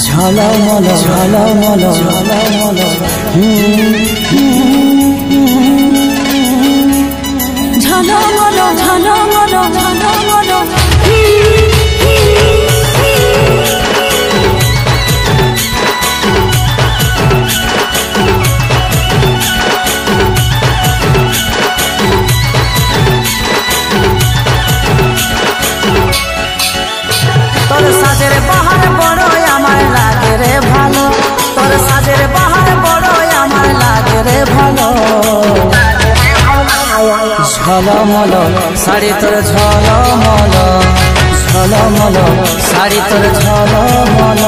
ঝলমল ঝলমল ঝলমল ঝলমল ঝলমল ঝলমল তোর সাজের বাহার বড় আমার লাগে রে ভালো, তোর সাজের বাহার বড় আমার লাগে রে ভালো। ঝলমল শাড়ি তোর ঝলমল ঝলমল শাড়ি তোর ঝলমল।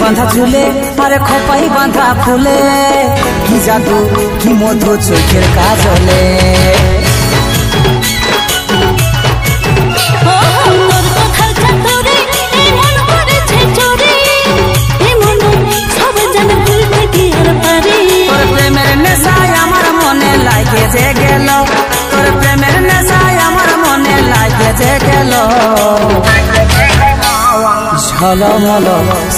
বাঁধা ঝুলে আরে খোপাই বাঁধা ফুলে, কি জাদু কি মধু চোখের কাজলে। তোর প্রেমের নেশায় আমার মনে লাগে যে গেল, তোর প্রেমের নেশায় আমার মনে লাগে যে গেল। ঝলমল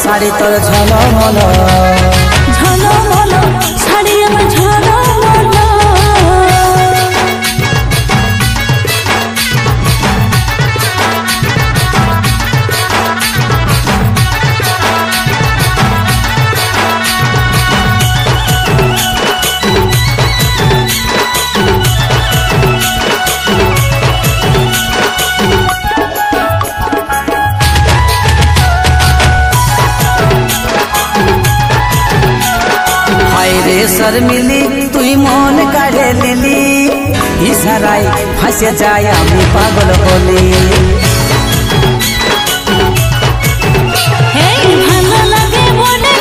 শাড়ি তোর ঝলমল ঝলমল শাড়ি আমার ঝলমল। শর্মিলি তুই মন কাড়ে নিলি, ইশারায় ফাঁসে যায় আমি পাগল বলি। ভালো লাগে বলে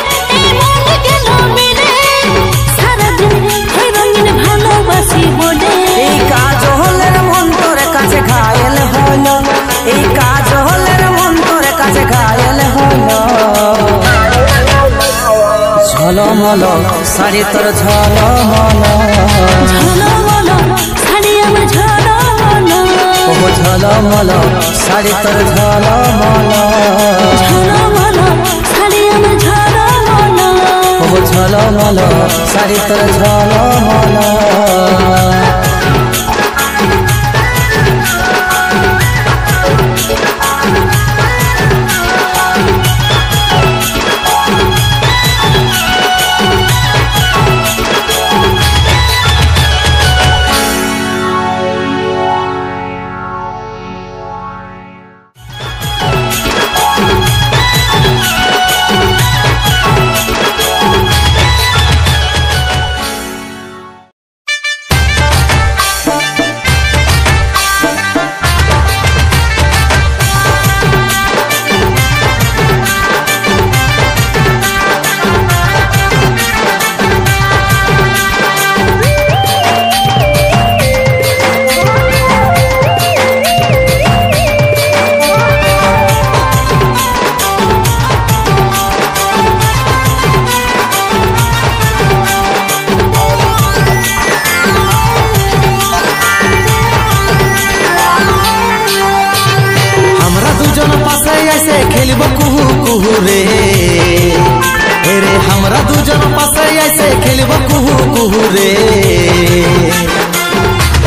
সারাদিন ভালোবাসি বলে, এই কাজ হলের মন তোর কাছে ঘায়েল হলো, এই কাজ হলের মন তোর কাছে ঘায়েল হলো। ঝলমল শাড়ি তোর ঝলমল ঝলমল শাড়ি আমার ঝলমল। ও ঝলমল শাড়ি তোর ঝলমল ঝলমল শাড়ি আমার ঝলমল। ও ঝলমল শাড়ি তোর ঝলমল।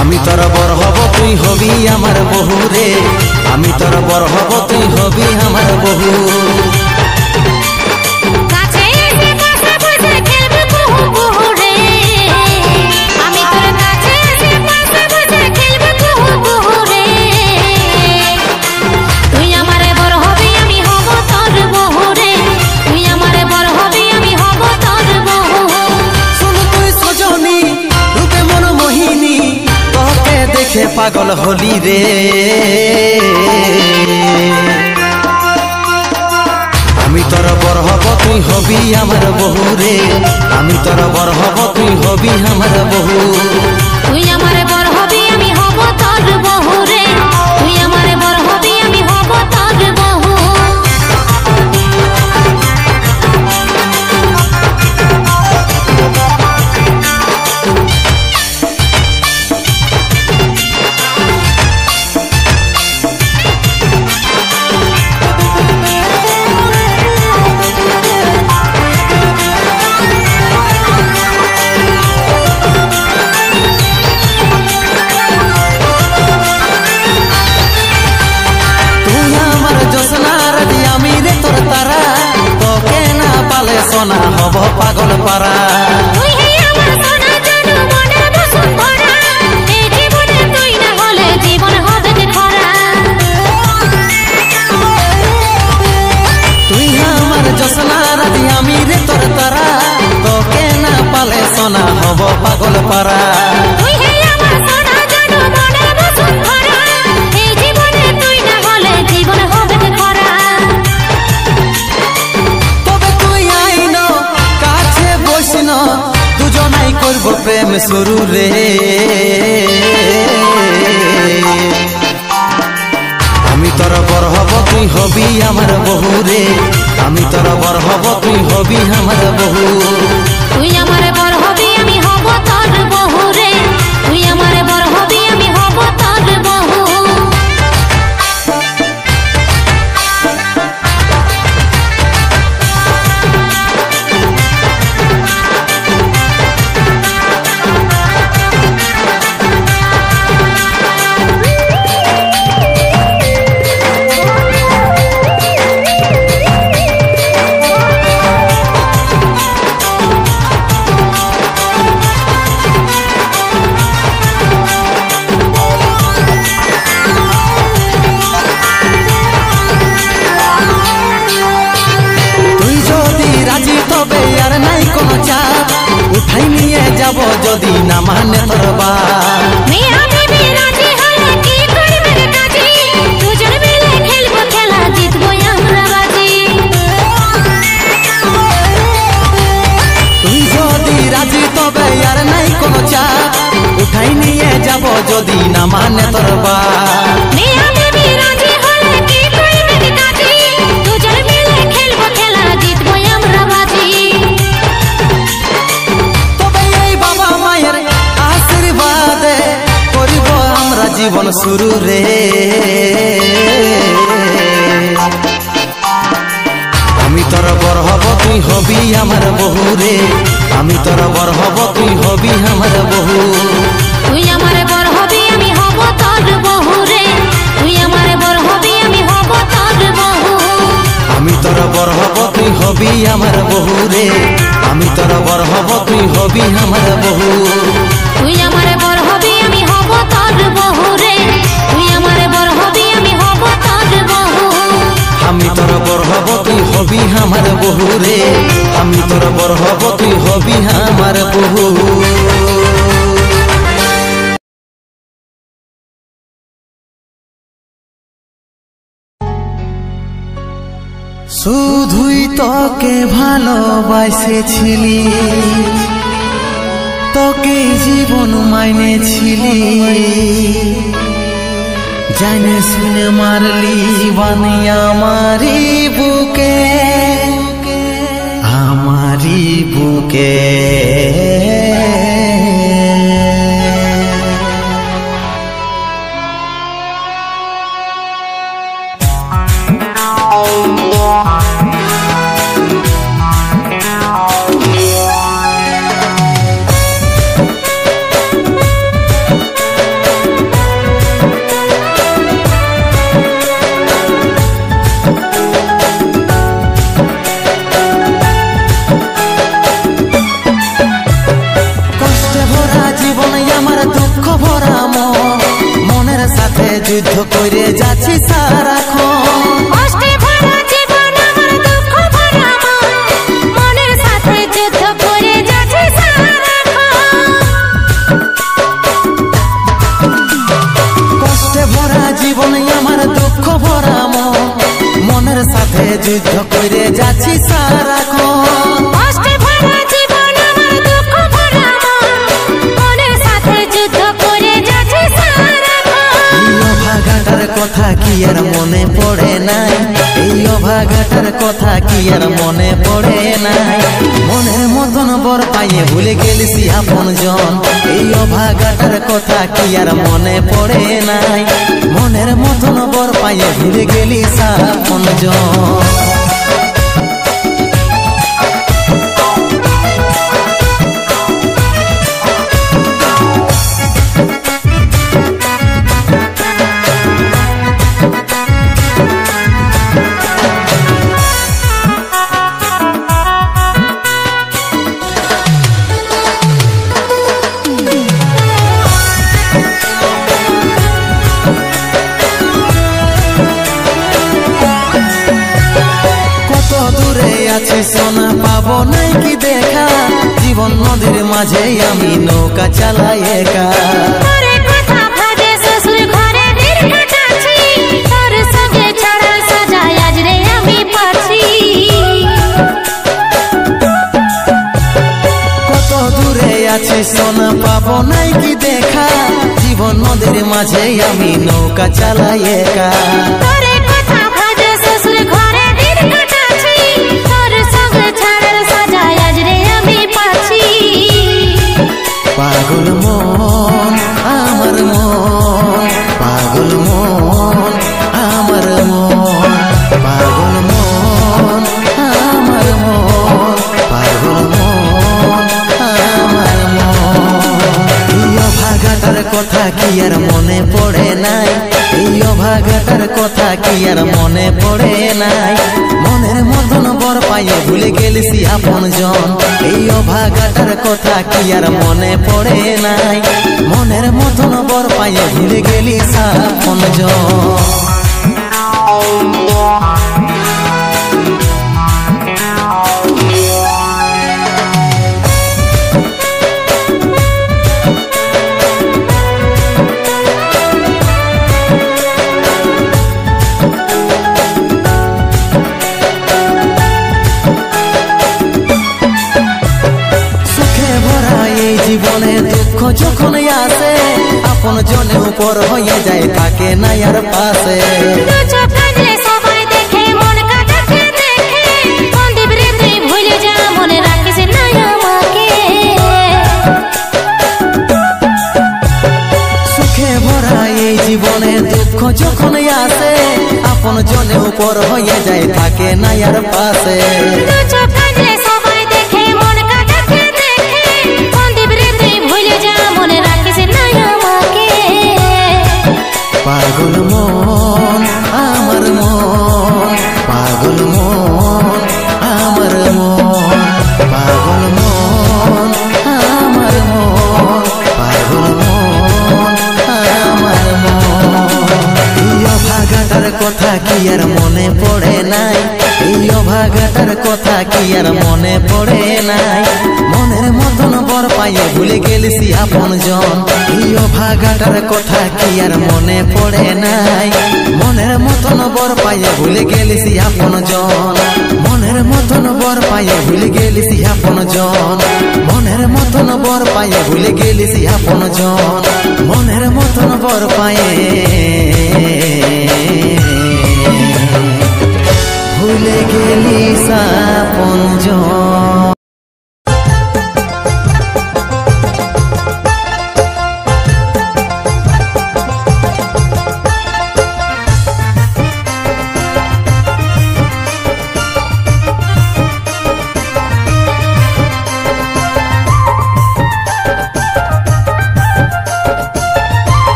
আমি তোর বর হব তুই হবি আমার বহু রে, আমি তোর বর হব তুই হবি আমার বহু। তুই পাগল হলি রে আমি তোর বর হব তুই হবি আমার বহু রে আমি তোর বর হব তুই হবি আমার বহু তুই আমারে বর হবি আমি হব তোর বহু রে তুই আমারে বর হবি আমি হব তোর বহু সোনা হব পাগল পারা তুই হে আমার সোনা জাদু মনের বসুন্ধরা এই জীবনে তুই না হলে জীবন হবে যে খরা তুই আমার জোসনা রাধি আমি রে তোর তারা তোকে না পালে সোনা হব পাগল পারা তুই হে আমার সোনা জাদু মনের বসুন্ধরা এই জীবনে তুই না হলে জীবন হবে যে খরা দুজনাই করব প্রেম শুরু রে আমি তোর বর হব তুই হবি আমার বহু রে আমি তোর বর হব তুই হবি আমার বহু তুই আমারে বর হবি আমি হব তোর বহু রে তুই আমারে বর হবি আমি হব তোর বহু উঠাই নিয়ে যাব যদি না মানে তোর বাপ মিয়া বিবি রাজি হলে কি করবে রে কাজী দুজন মিলে খেলবো খেলা জিতবো আমরা বাজি তুই যদি রাজি তবে আর নাই কোনো চাপ উঠাই নিয়ে যাব যদি না মানে তোর বাপ মিয়া বিবি রাজি হলে কি করবে রে কাজী দুজন মিলে খেলবো খেলা জিতবো আমরা বাজি জীবন শুরু রে আমি তোর বর হব তুই হবি আমার বহু রে আমি তোর বর হব তুই হবি আমার বহু তুই আমারে বর হবি আমি হব তোর বহু রে তুই আমারে বর হবি আমি হব তোর বহু আমি তোর বর হব তুই হবি আমার বহু রে আমি তোর বর হব তুই হবি আমার বহু তুই আমারে বর হবি আমি হব তোর বহু রে তুই আমারে বর হবি আমি হব তোর বহু আমি তোর বর হব তুই হবি আমার বহু রে আমি তোর বর হব তুই হবি আমার বহু শুধুই তোকে ভালোবাসেছিলি তোকে জীবন মাইনেছিলি জানে শুনে মারলি বানি আমারি বুকে কথা কি আর মনে পড়ে নাই, এই অভাগাটার কথা কি আর মনে পড়ে নাই। মনের মতন বর পাইয়ে ভুলে গেলিস আপন জন, এই অভাগাটার কথা কি আর মনে পড়ে নাই। মনের মতন বর পাইয়ে ভুলে গেলিস আপন জন। সোনা পাবো নাই কি দেখা, জীবন নদীর মাঝে আমি নৌকা চালাই একা। কত দূরে আছি সোনা পাবো নাই কি দেখা, জীবন নদীর মাঝে আমি নৌকা চালাই একা। পাগল মন আমার মন, পাগল মন আমার মন, পাগল মন আমার মন, পাগল মন আমার মন। এই অভাগাটার কথা কি আর মনে পড়ে নাই, এই অভাগাটার কথা কি আর মনে পড়ে নাই। মনের মতন বর পাইয়ে ভুলে গেলিস আপন জন, এই অভাগাটার কথা কি আর মনে পড়ে নাই। মনের মতন বর পাইয়ে ভুলে গেলিস আপন জন। জীবনে দুঃখ যখন আসে, আপন জনে উপর হয়ে যায় থাকে না আর পাশে। সুখে ভরা এই জীবনে দুঃখ যখন আসে, আপন জনে উপর হয়ে যায় থাকে না আর পাশে। পাগল মন আমার মন, পাগল মন আমার মন, পাগল মন আমার মন, পাগল মন আমার মন। এই অভাগাটার কথা কি আর মনে পড়ে নাই, এই অভাগাটার কথা কি আর মনে পড়ে নাই। মনের মতন বর পাইয়ে ভুলে গেলিস আপন জন, এই অভাগাটার কথা কি আর মনে পড়ে নাই। মনের মতন বর পাইয়ে ভুলে গেলিস আপন জন, মনের মতন বর পাইয়ে ভুলে গেলিস আপন জন, মনের মতন বর পাইয়ে ভুলে গেলিস আপন জন, মনের মতন বর পাইয়ে ভুলে গেলিস আপন জন।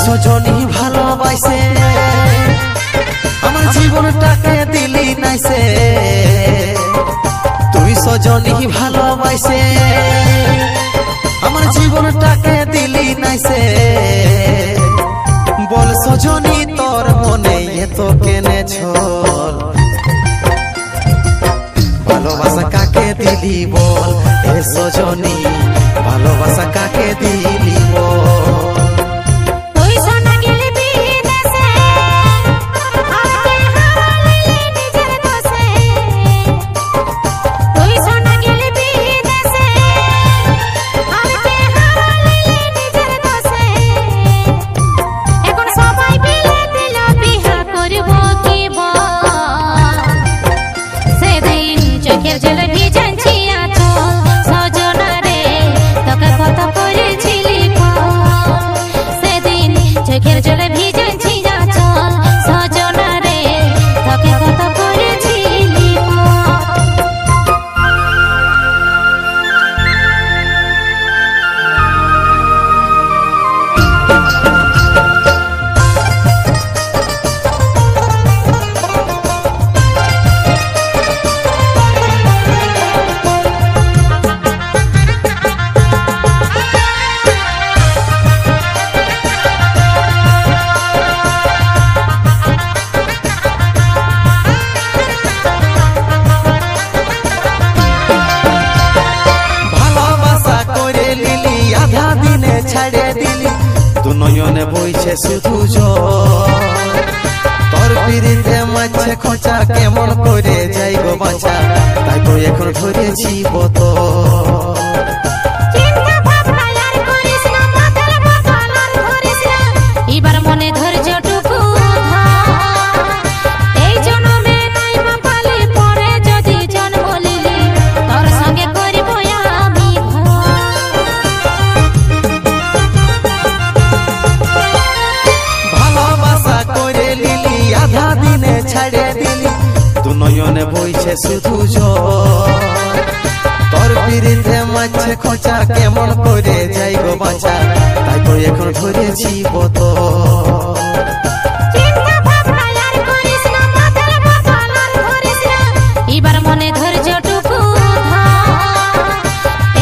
সজনী ভালোবাসে আমার জীবনটাকে দিলি নাইসে, তুই সজনী ভালোবাসে আমার জীবনটাকে দিলি নাইসে। বল সজনী তোর মনে এত কেনে ছল, ভালোবাসা কাকে দিলি বল হে সজনী, ভালোবাসা কাকে দিলি বল। ছাড়ে দিলি দু নয়নে বইছে শুধু তোর পিড়িতে মাছে খোঁচা কেমন করে যাই গো বাঁচা তাই তো এখন ধরেছি বতো এবার মনে ধৈর্যটুকু এই জন্মে নাই পালে পরে যদি জন্ম লিলি তোর সঙ্গে করিব আমি ভালোবাসা করে লিলি আধা দিনে ছাড়ে দিলি দু নয়নে বইছে শুধু তোর পিড়িতে মাছে খোঁচা কেমন করে যাই গো বাঁচা তাই তো এখন ধরেছি বতো এবার মনে ধৈর্যটুকু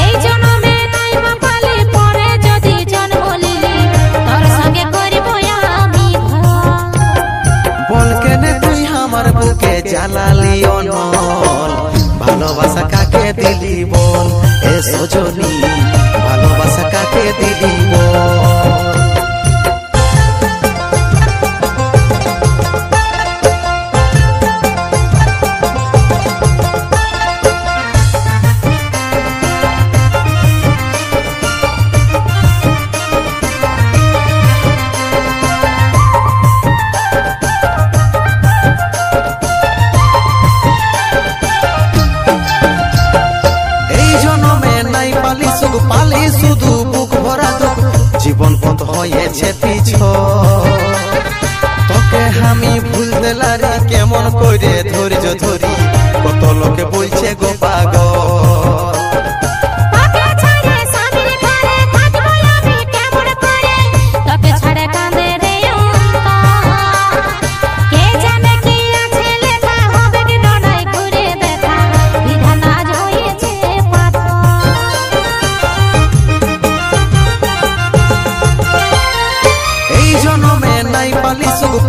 এই জন্মে নাই পালে পরে যদি জন্ম লিলি তোর সঙ্গে করিব আমি বল কেনে তুই আমার বুকে জ্বালালি অনল ভালোবাসা কাকে দিলি বল এ সজনী ভালোবাসা কাকে দিলি বল পালি শুধু বুক ভরা দুঃখ জীবন পথ হয়েছে পিছ তোকে আমি ভুল দিলারি কেমন করে ধৈর্য ধরি কত লোকে বলছে গো পাগল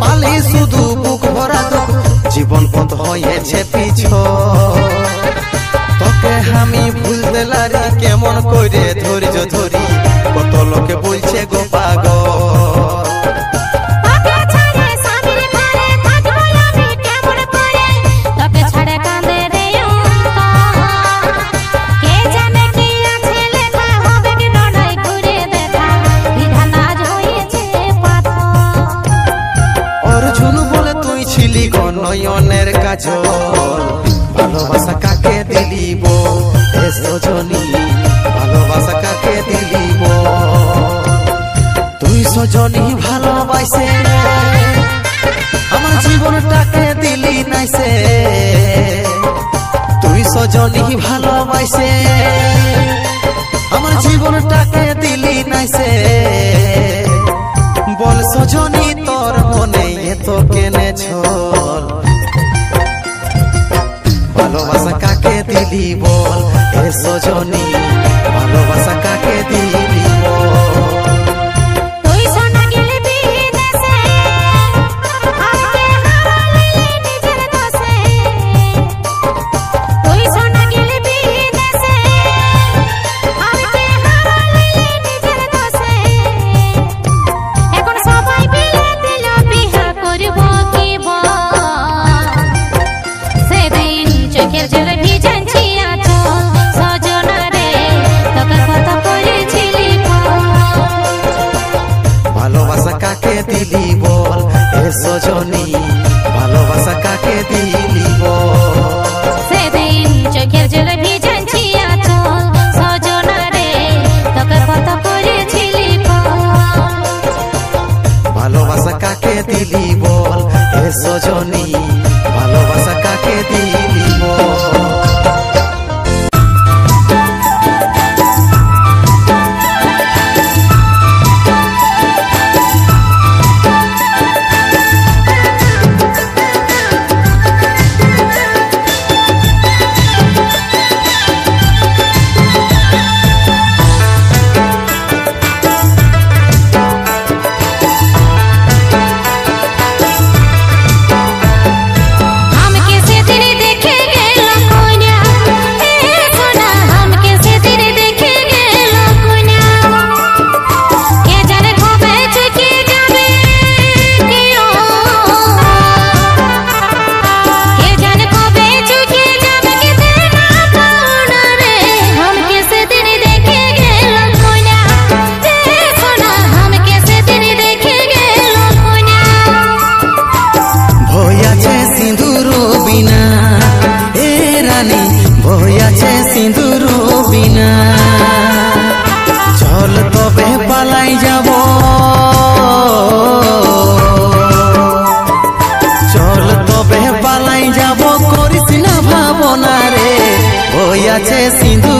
পালি শুধু বুক ভরা দুঃখ জীবন পথ হয়েছে পিছ তোকে আমি ভুল দিলারি কেমন করে ধৈর্য ধরি কত লোকে বলছে গো পাগল নয়নের কাজল ভালোবাসা কাকে দিলি বল এ সজনী ভালোবাসা কাকে দিলি বল তুই সজনী ভালোবাসে আমার জীবনটাকে দিলি নাইসে তুই সজনী ভালোবাসে আমার জীবনটাকে দিলি নাইসে বল সজনী তোর মনে এত কেনে ছল ভালোবাসা কাকে দিলি বল এ সজনী ভালোবাসা কাকে দিলি বল চোখের জলে ভিজাচ্ছি আছো সজনা রে তোকে কত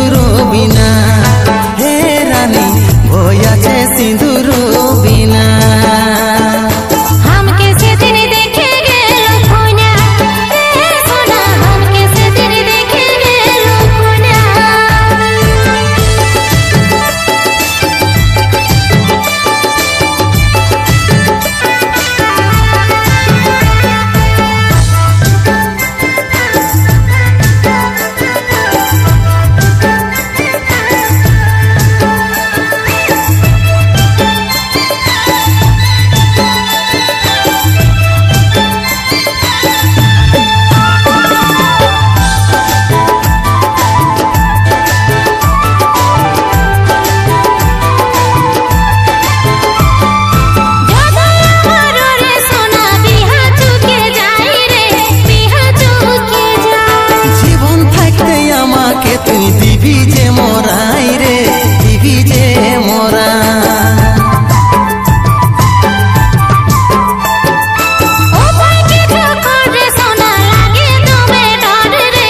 সিঁদুর বিনা হে রানী ভয় আছে সিঁদুর বিনা हमके से दिन देखे गेलो खोना रे सोना हमके से दिन देखे गेलो खोना তুই দিবি যে মোরাই রে দিবি যে মোরা ओ भाई के ठोकर रे सोना लागे दमे डर रे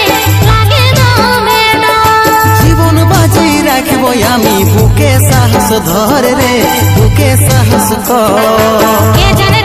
लागे दमे डर জীবন বাজি রাখবো আমি বুকে সাহস ধর রে বুকে সাহস কর के जाने